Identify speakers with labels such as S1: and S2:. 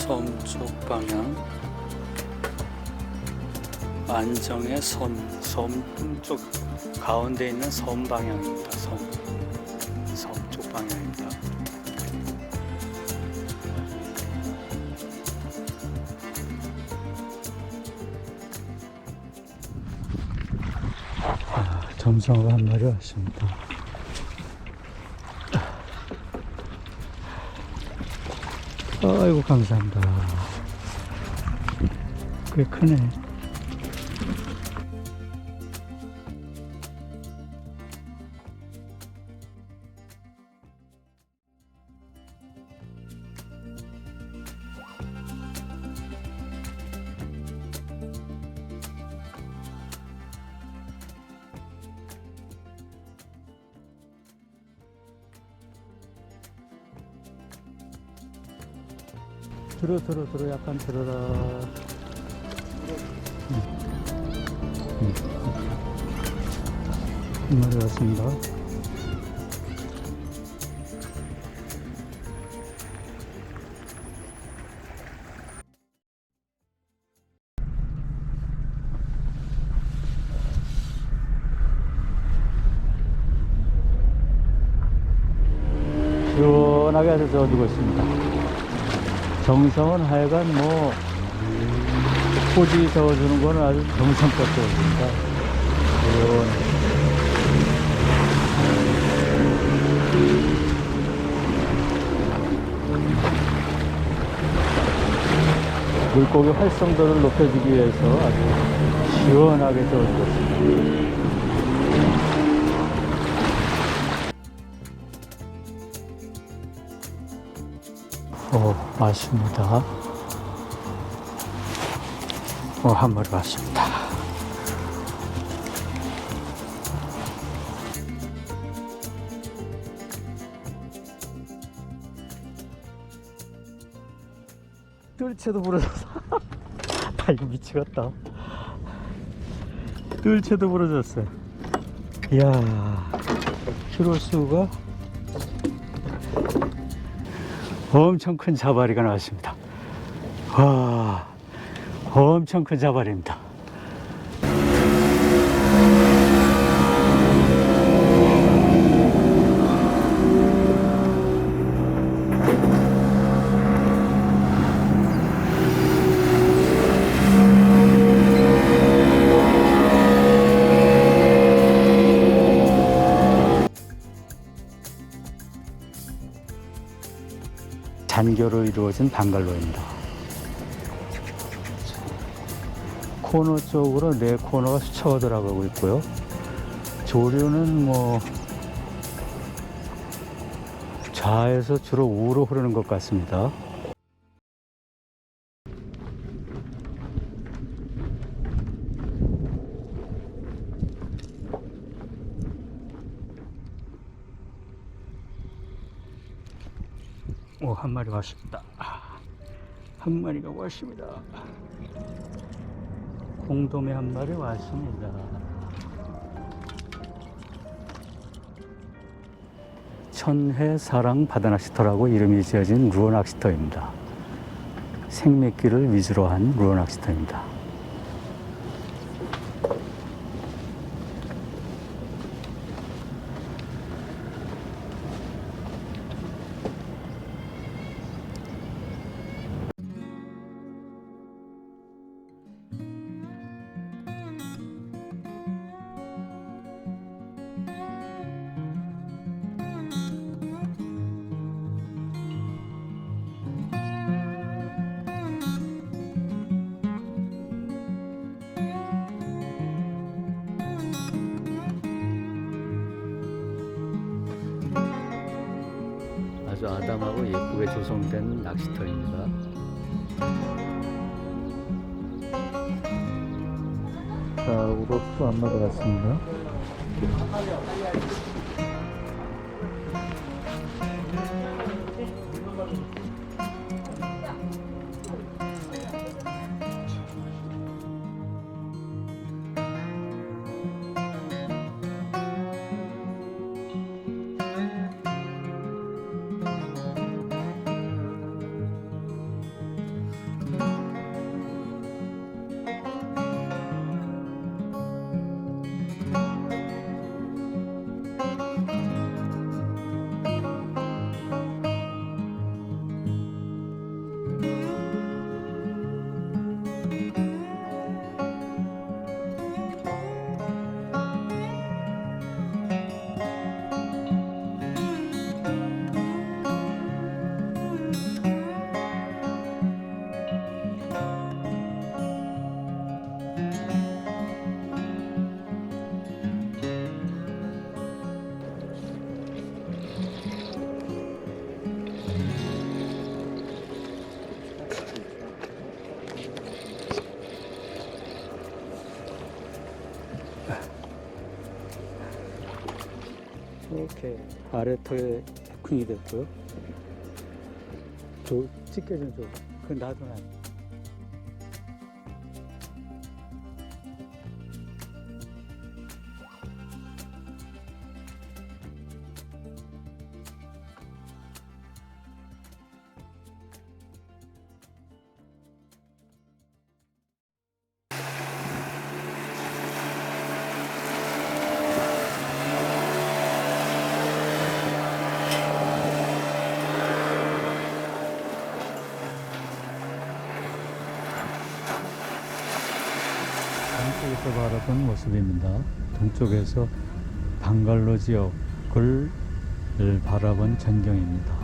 S1: 섬 쪽 방향, 안정의 섬 쪽 가운데 있는 섬 방향입니다. 섬 쪽 방향입니다. 점성어가 한 마리 왔습니다. 아이고, 감사합니다. 꽤 크네. 들어 약간 들어라. 한 마리 왔습니다. 시원하게 아주 저어주고 있습니다. 정성은 하여간 포지 저어주는 거는 아주 정성껏 저어줍니다. 물고기 활성도를 높여주기 위해서 아주 시원하게 저어주고 있습니다. 왔습니다. 한 마리 왔습니다. 뜰채도 부러졌어. 이거 미치겠다. 뜰채도 부러졌어요. 이야, 키로수가 엄청 큰 자바리가 나왔습니다. 와, 엄청 큰 자바리입니다. 잔교로 이루어진 방갈로입니다. 코너 쪽으로 4코너가 스쳐 들어가고 있고요. 조류는 좌에서 주로 우로 흐르는 것 같습니다. 한 마리 왔습니다. 한 마리가 왔습니다. 공돔에 한 마리 왔습니다. 천혜사랑 바다낚시터라고 이름이 지어진 루어 낚시터입니다. 생미끼를 위주로 한 루어 낚시터입니다. 아주 아담하고 예쁘게 조성된 낚시터입니다. 자, 우럭도 한 마리 왔습니다. 이렇게 아래턱에 해킹이 됐고요. 저 찢겨진 쪽, 그 놔둬놔. 동쪽에서 바라본 모습입니다. 동쪽에서 방갈로 지역을 바라본 전경입니다.